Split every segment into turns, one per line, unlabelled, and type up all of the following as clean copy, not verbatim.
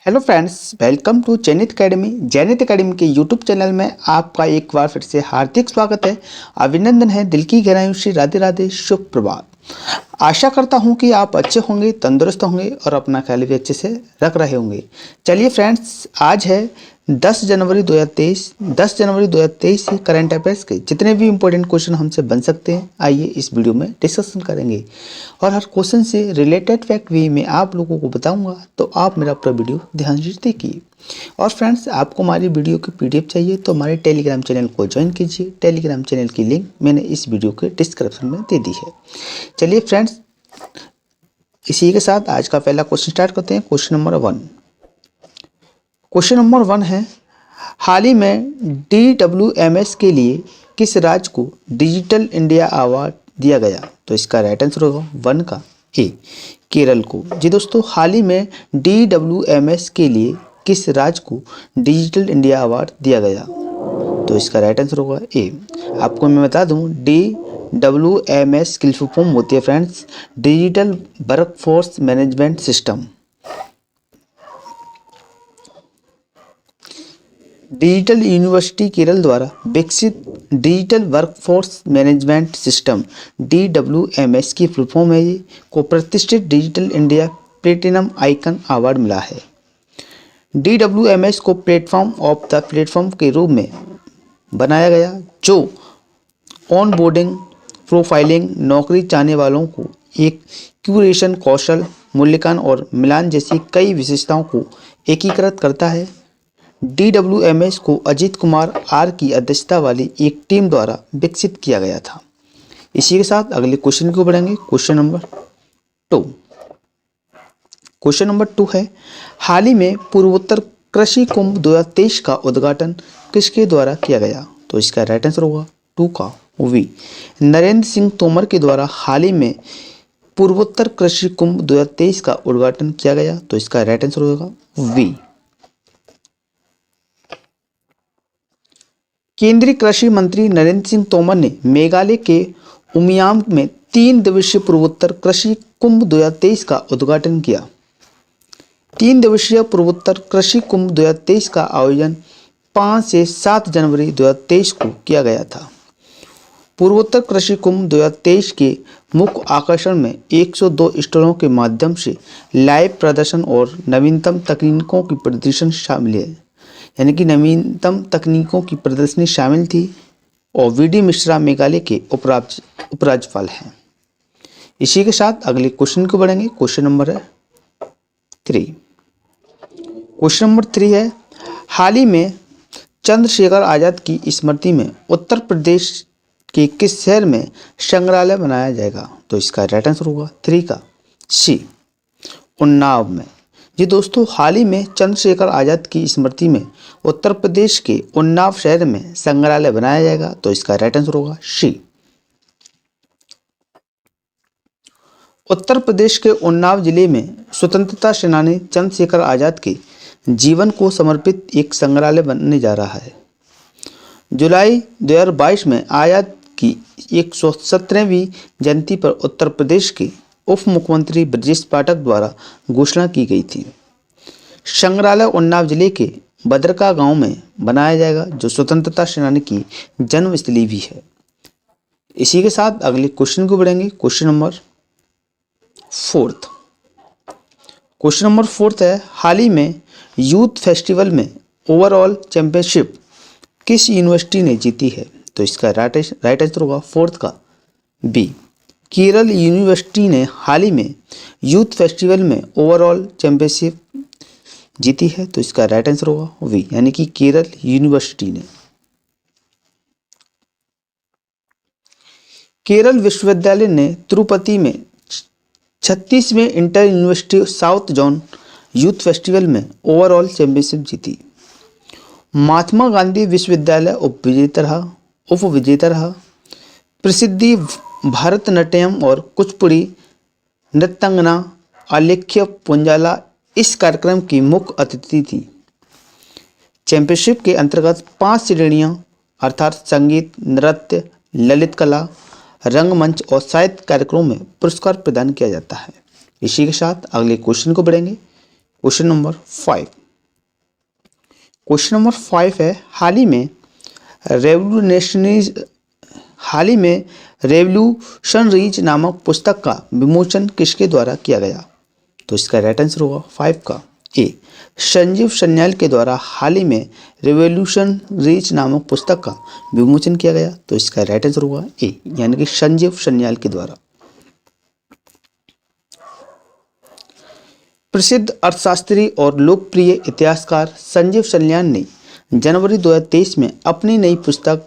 Hello friends, welcome to Jainit academy. Jainit academy के YouTube channel में आपका एक बार फिर से हार्दिक स्वागत है। अभिनंदन है, दिल की गहराइयों से राधे राधे, शुभ प्रभात। आशा करता हूं कि आप अच्छे होंगे, तंदुरुस्त होंगे और अपना ख्याल भी अच्छे से रख रहे होंगे। चलिए फ्रेंड्स, आज है 10 जनवरी 2023 से करंट अफेयर्स के जितने भी इंपॉर्टेंट क्वेश्चन हमसे बन सकते हैं, आइए इस वीडियो में डिस्कशन करेंगे और हर क्वेश्चन से रिलेटेड फैक्ट भी मैं आप लोगों को बताऊंगा, तो आप मेरा पूरा वीडियो ध्यान से देखिए। और फ्रेंड्स, आपको हमारी वीडियो की पीडीएफ चाहिए तो हमारे टेलीग्राम चैनल को ज्वाइन कीजिए। टेलीग्राम चैनल की लिंक मैंने इस वीडियो के डिस्क्रिप्शन में दे दी है। चलिए फ्रेंड्स, इसी के साथ आज का पहला क्वेश्चन स्टार्ट करते हैं। क्वेश्चन नंबर 1 है, हाल ही में DWMS के लिए किस राज्य को डिजिटल इंडिया अवार्ड दिया गया? तो इसका राइट आंसर होगा 1 का ए, केरल को। जी दोस्तों, हाल ही में DWMS के लिए किस राज्य को डिजिटल इंडिया अवार्ड दिया गया? तो इसका राइट आंसर होगा ए। आपको मैं बता दूं, DWMS की फुल फॉर्म होती है friends, digital workforce management system. Digital university Kerala द्वारा विकसित digital workforce management system DWMS की फुल फॉर्म है, ये को प्रतिष्ठित digital India platinum icon award मिला है। DWMS को प्लेटफॉर्म के रूप में बनाया गया, जो ऑनबोर्डिंग, प्रोफाइलिंग, नौकरी चाहने वालों को एक क्यूरेशन, कौशल मूल्यांकन और मिलान जैसी कई विशेषताओं को एकीकृत करता है। DWMS को अजीत कुमार आर की अध्यक्षता वाली एक टीम द्वारा विकसित किया गया था। इसी के साथ अगले क्वेश्चन को बढ़ेंगे। क्वेश्चन नंबर 2 है, हाल ही में पूर्वोत्तर कृषि कुंभ 2023 का उद्घाटन किसके द्वारा किया गया? तो इसका राइट आंसर होगा 2 का वी, नरेंद्र सिंह तोमर के द्वारा हाल ही में पूर्वोत्तर कृषि कुंभ 2023 का उद्घाटन किया गया। तो इसका राइट आंसर होगा वी। केंद्रीय कृषि मंत्री नरेंद्र सिंह तोमर ने मेघालय के उमियाम में 3 दिवसीय पूर्वोत्तर कृषि कुंभ 2023 का उद्घाटन किया। 3 दिवसीय पूर्वोत्तर कृषि कुंभ 2023 का आयोजन 5 से 7 जनवरी 2023 को किया गया था। पूर्वोत्तर कृषि कुंभ 2023 के मुख्य आकर्षण में 102 स्टॉलों के माध्यम से लाइव प्रदर्शन और नवीनतम तकनीकों की प्रदर्शन शामिल है, यानी कि नवीनतम तकनीकों की प्रदर्शनी शामिल थी। और वीडी मिश्रा मेघालय के उपराज्यपाल हैं। इसी के साथ अगले क्वेश्चन को बढ़ेंगे। क्वेश्चन नंबर 3 है, हाल ही में चंद्रशेखर आजाद की स्मृति में उत्तर प्रदेश के किस शहर में संग्रहालय बनाया जाएगा? तो इसका राइट आंसर होगा 3 का सी, उन्नाव में। जी दोस्तों, हाल ही में चंद्रशेखर आजाद की स्मृति में उत्तर प्रदेश के उन्नाव शहर में संग्रहालय बनाया जाएगा। तो इसका राइट आंसर होगा सी। उत्तर प्रदेश के उन्नाव जिले में स्वतंत्रता सेनानी चंद्रशेखर आजाद के जीवन को समर्पित एक संग्रहालय बनने जा रहा है। जुलाई 2022 में आजाद की 117वीं जयंती पर उत्तर प्रदेश के उप मुख्यमंत्री ब्रजेश पाठक द्वारा घोषणा की गई थी। संग्रहालय उन्नाव जिले के बदरका गांव में बनाया जाएगा, जो स्वतंत्रता सेनानी की जन्मस्थली भी है। इसी के साथ अगले क्वेश्चन को बढ़ेंगे। क्वेश्चन नंबर 4 है, हाल ही में यूथ फेस्टिवल में ओवरऑल चैंपियनशिप किस यूनिवर्सिटी ने जीती है? तो इसका राइट आंसर होगा 4 का बी, केरल यूनिवर्सिटी ने हाल ही में यूथ फेस्टिवल में ओवरऑल चैंपियनशिप जीती है। तो इसका राइट आंसर होगा वी, यानी कि केरल यूनिवर्सिटी ने। केरल विश्वविद्यालय ने तिरुपति में 36वें inter university south zone youth festival में ओवरऑल चैंपियनशिप जीती। महात्मा गांधी विश्वविद्यालय उपविजेता रहा। प्रसिद्धि भरतनाट्यम और कुचिपुड़ी नृत्यांगना आलेख्य पुंजाला इस कार्यक्रम की मुख्य अतिथि थी। चैंपियनशिप के अंतर्गत 5 श्रेणियां अर्थात संगीत, नृत्य, ललित कला, रंगमंच और साहित्य कार्यक्रमों में पुरस्कार प्रदान किया जाता है। इसी के साथ अगले क्वेश्चन को बढ़ेंगे। Question number 5। क्वेश्चन नंबर 5 है, हाल ही में रेवोल्यूशनरीज नामक पुस्तक का विमोचन किसके द्वारा किया गया? तो इसका राइट आंसर होगा 5 का ए, संजीव सन्याल के द्वारा हाल ही में रेवोल्यूशनरीज नामक पुस्तक का विमोचन किया गया। तो इसका राइट आंसर होगा ए, यानी कि संजीव सन्याल के द्वारा। प्रसिद्ध अर्थशास्त्री और लोकप्रिय इतिहासकार संजीव सन्याल ने जनवरी 2023 में अपनी नई पुस्तक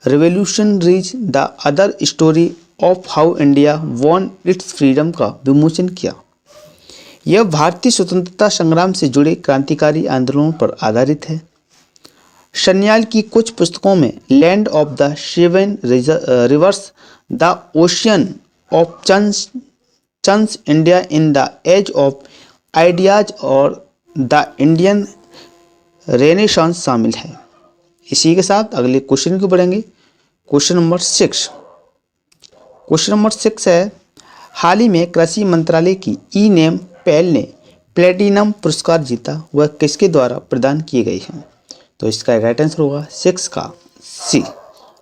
revolutionaries the other story of how India won it's freedom का विमोचन किया। यह भारतीय स्वतंत्रता संग्राम से जुड़े क्रांतिकारी आंदोलनों पर आधारित है। सन्याल की कुछ पुस्तकों में land of the seven rivers, the ocean of churns, India in the age of ideas और द इंडियन रेनेसांस शामिल है। इसी के साथ अगले क्वेश्चन को बढ़ेंगे। Question number 6। क्वेश्चन नंबर 6 है, हाल ही में कृषि मंत्रालय की ई नेम पहल ने प्लेटिनम पुरस्कार जीता, वह किसके द्वारा प्रदान किए गए हैं? तो इसका राइट आंसर होगा 6 का सी,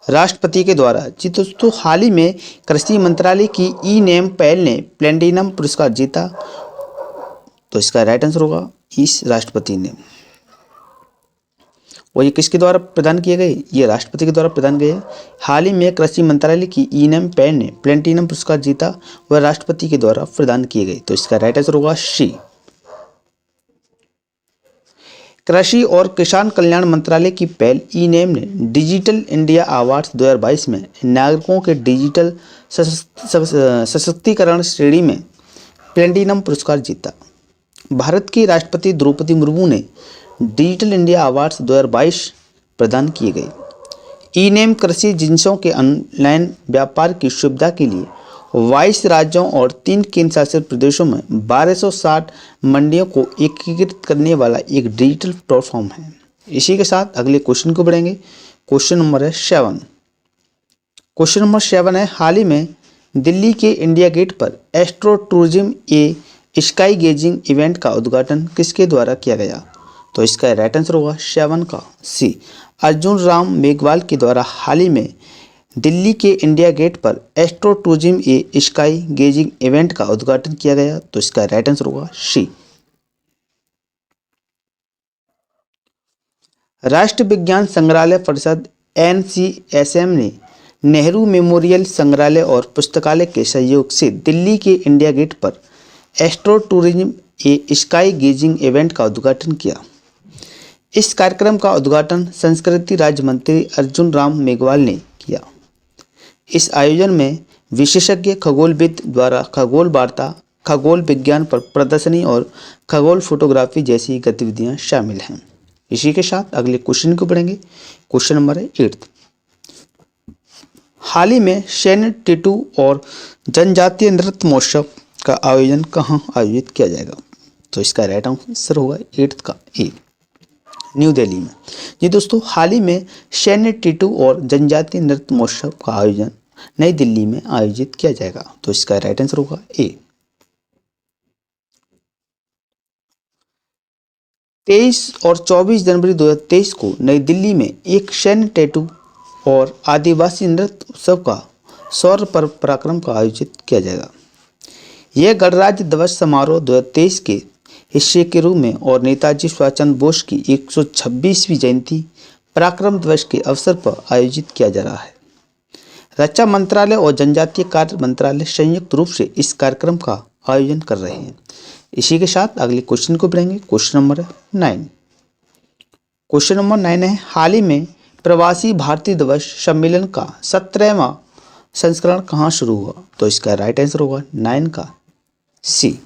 राष्ट्रपति के द्वारा। जी दोस्तों, हाल ही में कृषि मंत्रालय की ई नेम पहल ने प्लेटिनम पुरस्कार जीता, तो इसका राइट आंसर होगा इस राष्ट्रपति ने। और ये किसके द्वारा प्रदान किए गए? ये राष्ट्रपति के द्वारा प्रदान किए। हाल ही में कृषि मंत्रालय की ई नेम पहल ने प्लेटिनम पुरस्कार जीता, वह राष्ट्रपति के द्वारा प्रदान किए गए। तो इसका राइट आंसर होगा सी। कृषि और किसान कल्याण मंत्रालय की पहल ई नेम ने डिजिटल इंडिया अवार्ड्स 2022 में नागरिकों के डिजिटल सशक्तिकरण श्रेणी में प्लेटिनम पुरस्कार जीता। भारत की राष्ट्रपति द्रौपदी मुर्मू ने डिजिटल इंडिया अवार्ड्स 2022 प्रदान किए गए। ई नेम कृषि जिन्सों के ऑनलाइन व्यापार की सुविधा के लिए 22 राज्यों और 3 केंद्र शासित प्रदेशों में 1260 मंडियों को एकीकृत करने वाला एक डिजिटल प्लेटफॉर्म है। इसी के साथ अगले क्वेश्चन को बढ़ेंगे। क्वेश्चन नंबर है 7। क्वेश्चन नंबर 7 है, हाल ही में दिल्ली के इंडिया गेट पर एस्ट्रो टूरिज्म ए स्काई गेजिंग इवेंट का उद्घाटन किसके द्वारा किया गया? तो इसका राइट आंसर होगा 7 का सी, अर्जुन राम मेघवाल के द्वारा हाल ही में दिल्ली के इंडिया गेट पर एस्ट्रो टूरिज्म ए स्काई गेजिंग इवेंट का उद्घाटन किया गया। तो इसका राइट आंसर होगा सी। राष्ट्रीय विज्ञान संग्रहालय परिषद NCSM ने नेहरू मेमोरियल संग्रहालय और पुस्तकालय के सहयोग से दिल्ली के इंडिया गेट पर एस्ट्रो टूरिज्म ए स्काई गेजिंग इवेंट का उद्घाटन किया। इस कार्यक्रम का उद्घाटन संस्कृति राज्य मंत्री अर्जुन राम मेघवाल ने किया। इस आयोजन में विशेषज्ञ खगोलविद द्वारा खगोल वार्ता, खगोल विज्ञान पर प्रदर्शनी और खगोल फोटोग्राफी जैसी गतिविधियां शामिल हैं। इसी के साथ अगले क्वेश्चन को बढ़ेंगे। क्वेश्चन नंबर है 8। हाल ही में सैन्य टेटू और जनजातीय नृत्य महोत्सव का आयोजन कहाँ आयोजित किया जाएगा? तो इसका राइट आंसर होगा 8 का ए, न्यू दिल्ली में। जी दोस्तों, हाल ही में सैन्य टेटू और जनजातीय नृत्य महोत्सव का आयोजन नई दिल्ली में आयोजित किया जाएगा। तो इसका राइट आंसर होगा ए। 23 और 24 जनवरी 2023 को नई दिल्ली में एक सैन्य टेटू और आदिवासी नृत्य उत्सव का शौर्य पर्व पराक्रम का आयोजित किया जाएगा। यह गणराज्य दिवस समारोह 2023 के हिस्से के रूप में और नेताजी सुभाष चंद्र बोस की 126वीं जयंती पराक्रम दिवस के अवसर पर आयोजित किया जा रहा है। रक्षा मंत्रालय और जनजातीय कार्य मंत्रालय संयुक्त रूप से इस कार्यक्रम का आयोजन कर रहे हैं। इसी के साथ अगले क्वेश्चन को बढ़ेंगे। Question number 9। क्वेश्चन नंबर 9 है, हाल ही में प्रवासी भारतीय दिवस सम्मेलन का 17वां संस्करण कहाँ शुरू हुआ? तो इसका राइट आंसर होगा 9 का सी,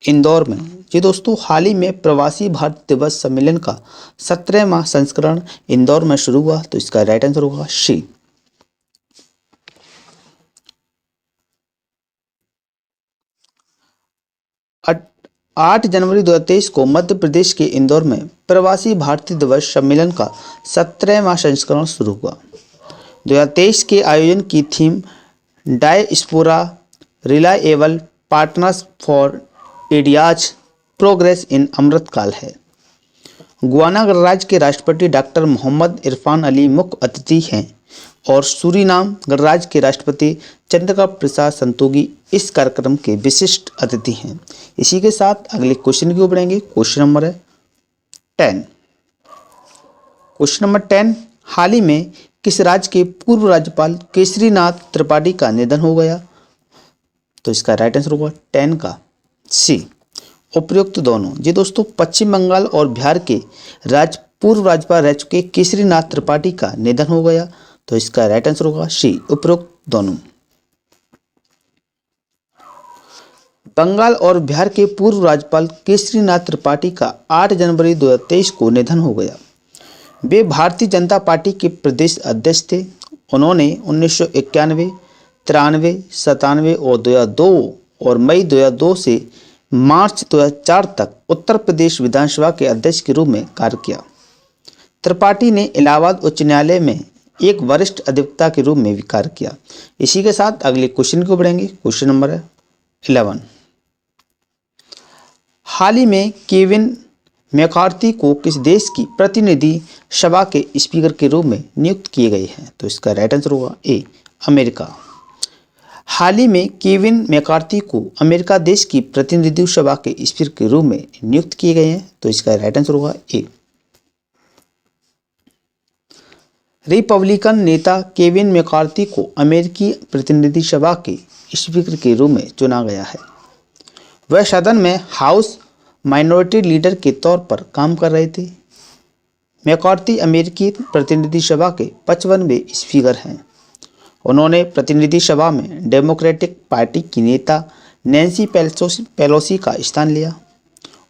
इंदौर में। जी दोस्तों, हाल ही में प्रवासी भारतीय दिवस सम्मेलन का 17वां संस्करण इंदौर में शुरू हुआ। तो इसका राइट आंसर होगा सी। 8 जनवरी 2023 को मध्य प्रदेश के इंदौर में प्रवासी भारतीय दिवस सम्मेलन का 17वां संस्करण शुरू हुआ। 2023 के आयोजन की theme diaspora reliable partners for ideas progress in Amritkaal है। गुयाना गणराज्य के राष्ट्रपति डॉक्टर मोहम्मद इरफान अली मुख्य अतिथि हैं और सूरीनाम गणराज्य के राष्ट्रपति चंद्रिका प्रसाद संतोखी इस कार्यक्रम के विशिष्ट अतिथि हैं। इसी के साथ अगले क्वेश्चन की ओर बढ़ेंगे। क्वेश्चन नंबर है 10। क्वेश्चन नंबर 10, हाल ही में किस राज्य के पूर्व राज्यपाल केसरीनाथ त्रिपाठी का निधन हो गया? तो इसका राइट आंसर होगा 10 का सी, उपयुक्त दोनों। जी दोस्तों, पश्चिम बंगाल और बिहार के पूर्व राज्यपाल रह चुके केसरीनाथ त्रिपाठी का निधन हो गया। तो इसका राइट आंसर होगा सी, उपयुक्त दोनों। बंगाल और बिहार के पूर्व राज्यपाल केसरीनाथ त्रिपाठी का 8 जनवरी 2023 को निधन हो गया। वे भारतीय जनता पार्टी के प्रदेश अध्यक्ष थे। उन्होंने 1991, 93, 97 और 2002 और मई 2002 से मार्च 2004 तक उत्तर प्रदेश विधानसभा के अध्यक्ष के रूप में कार्य किया। त्रिपाठी ने इलाहाबाद उच्च न्यायालय में एक वरिष्ठ अधिवक्ता के रूप में भी कार्य किया। इसी के साथ अगले क्वेश्चन को बढ़ेंगे। क्वेश्चन नंबर है 11। हाल ही में केविन मैकार्थी को किस देश की प्रतिनिधि सभा के स्पीकर के रूप में नियुक्त किए गए हैं? तो इसका राइट आंसर होगा ए, अमेरिका। हाल ही में केविन मैकार्थी को अमेरिका देश की प्रतिनिधि सभा के स्पीकर के रूप में नियुक्त किए गए हैं। तो इसका राइट आंसर होगा ए। रिपब्लिकन नेता केविन मैकार्थी को अमेरिकी प्रतिनिधि सभा के स्पीकर के रूप में चुना गया है। वह सदन में हाउस माइनॉरिटी लीडर के तौर पर काम कर रहे थे। मैकार्थी अमेरिकी प्रतिनिधि सभा के 55वें स्पीकर हैं। उन्होंने प्रतिनिधि सभा में डेमोक्रेटिक पार्टी की नेता नैन्सी पेलोसी का स्थान लिया।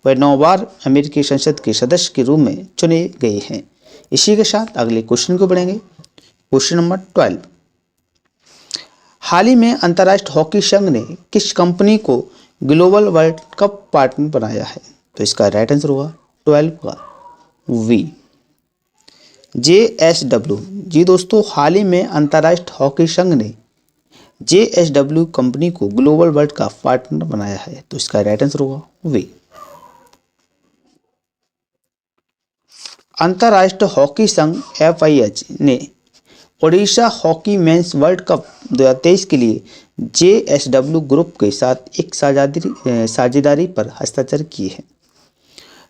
वह 9 बार अमेरिकी संसद के सदस्य के रूप में चुने गए हैं। इसी के साथ अगले क्वेश्चन को बढ़ेंगे। Question number 12। हाल ही में अंतर्राष्ट्रीय हॉकी संघ ने किस कंपनी को ग्लोबल वर्ल्ड कप पार्टनर बनाया है? तो इसका राइट आंसर होगा 12 का वी, JSW। जी दोस्तों, हाल ही में अंतर्राष्ट्रीय हॉकी संघ ने JSW कंपनी को ग्लोबल वर्ल्ड कप पार्टनर बनाया है। तो इसका राइट आंसर होगा वी। अंतर्राष्ट्रीय हॉकी संघ FIH ने Odisha hockey mains world cup 2023 के लिए JSW ग्रुप के साथ एक साझेदारी पर हस्ताक्षर किए हैं।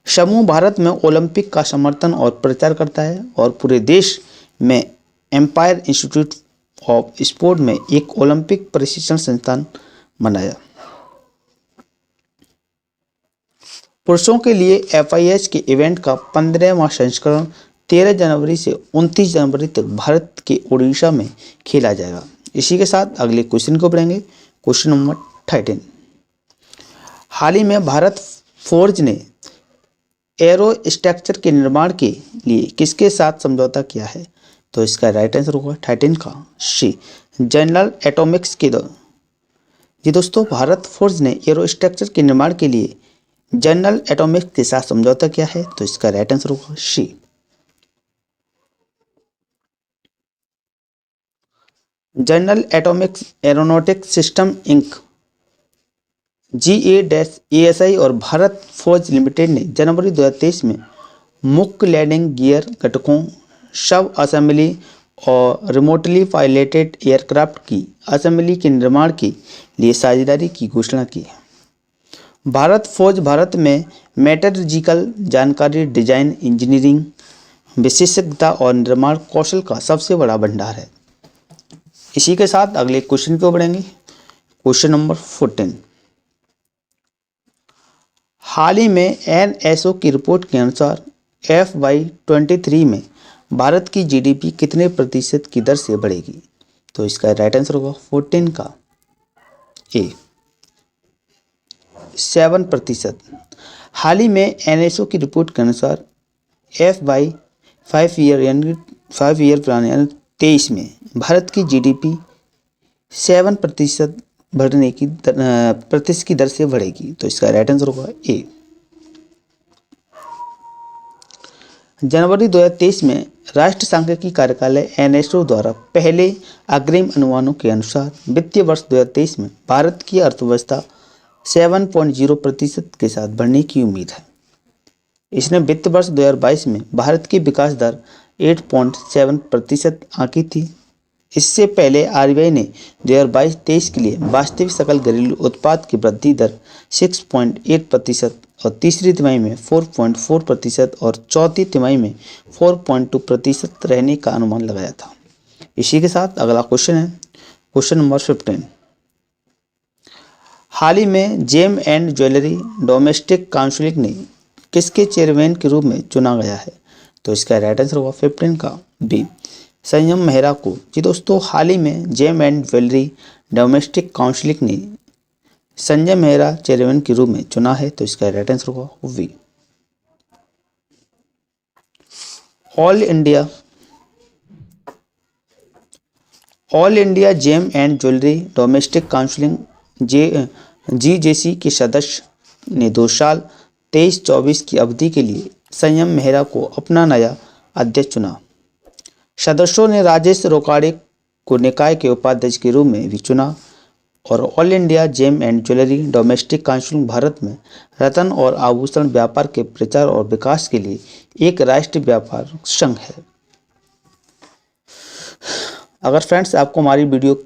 समूह भारत में ओलंपिक का समर्थन और प्रचार करता है और पूरे देश में एम्पायर इंस्टीट्यूट ऑफ स्पोर्ट में एक ओलंपिक प्रशिक्षण संस्थान बनाया। पुरुषों के लिए FIH के इवेंट का 15वां संस्करण 13 जनवरी से 29 जनवरी तक भारत के ओडिशा में खेला जाएगा। इसी के साथ अगले क्वेश्चन को बढ़ेंगे। Question number 13। हाल ही में भारत फोर्ज ने एरो स्ट्रक्चर के निर्माण के लिए किसके साथ समझौता किया है? तो इसका राइट आंसर होगा 13 का सी, जनरल एटॉमिक्स के दो। जी दोस्तों, भारत फोर्ज ने एरो स्ट्रक्चर के निर्माण के लिए जनरल एटॉमिक्स के साथ समझौता किया है। तो इसका राइट आंसर होगा C. General Atomics Aeronautics System Inc GA-ASI और भारत फोर्ज लिमिटेड ने जनवरी 2023 में मुख्य लैंडिंग गियर घटकों, शव असेंबली और रिमोटली पायलटेड एयरक्राफ्ट की असेंबली के निर्माण के लिए साझेदारी की घोषणा की है। भारत फोर्ज भारत में मेटलर्जिकल जानकारी, डिजाइन, इंजीनियरिंग विशेषज्ञता और निर्माण कौशल का सबसे बड़ा भंडार है। इसी के साथ अगले क्वेश्चन को बढ़ेंगे। Question number 14। हाल ही में NSO की रिपोर्ट के अनुसार FY23 में भारत की GDP कितने प्रतिशत की दर से बढ़ेगी? तो इसका राइट आंसर होगा 14 का ए, 7%। हाल ही में NSO की रिपोर्ट के अनुसार FY 5 ईयर प्लान यानी 23 में भारत की GDP 7% बढ़ने की प्रतिशत की दर से बढ़ेगी। तो इसका राइट आंसर होगा ए। जनवरी 2023 में राष्ट्रीय सांख्यिकी कार्यालय NSO द्वारा पहले अग्रिम अनुमानों के अनुसार वित्तीय वर्ष 2023 में भारत की अर्थव्यवस्था 7.0% के साथ बढ़ने की उम्मीद है। इसने वित्त वर्ष 2022 में भारत की विकास दर 8.7% आंकी थी। इससे पहले आरबीआई ने 2022-23 के लिए वास्तविक सकल घरेलू उत्पाद की वृद्धि दर 6.8% और तीसरी तिमाही में 4.4% और चौथी तिमाही में 4.2% रहने का अनुमान लगाया था। इसी के साथ अगला क्वेश्चन है क्वेश्चन नंबर 15। हाल ही में gem and jewellery domestic council ने किसके चेयरमैन के रूप में चुना गया है? तो इसका राइट आंसर होगा 15 का बी, संयम मेहरा को। जी दोस्तों, हाल ही में gem and jewellery domestic council ने संजय मेहरा चेयरमैन के रूप में चुना है, तो इसका राइट आंसर होगा B. All India GeM and jewellery domestic Council GJC के सदस्य ने 2 साल 23-24 की अवधि के लिए संयम मेहरा को अपना नया अध्यक्ष चुना। सदस्यों ने राजेश रोकाड़े को निकाय के उपाध्यक्ष के रूप में भी चुना और all India GeM and jewellery domestic council Bharat में रत्न और आभूषण व्यापार के प्रचार और विकास के लिए एक राष्ट्रीय व्यापार संघ है। अगर फ्रेंड्स आपको हमारी वीडियो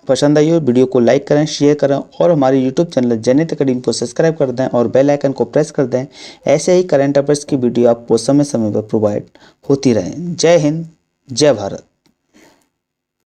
पसंद आई हो, वीडियो को लाइक करें, शेयर करें और हमारे यूट्यूब चैनल जेनिथ एकेडमी को सब्सक्राइब कर दें और बेल आइकन को प्रेस कर दें। ऐसे ही करंट अफेयर्स की वीडियो आपको समय समय पर प्रोवाइड होती रहें। जय हिंद, जय भारत।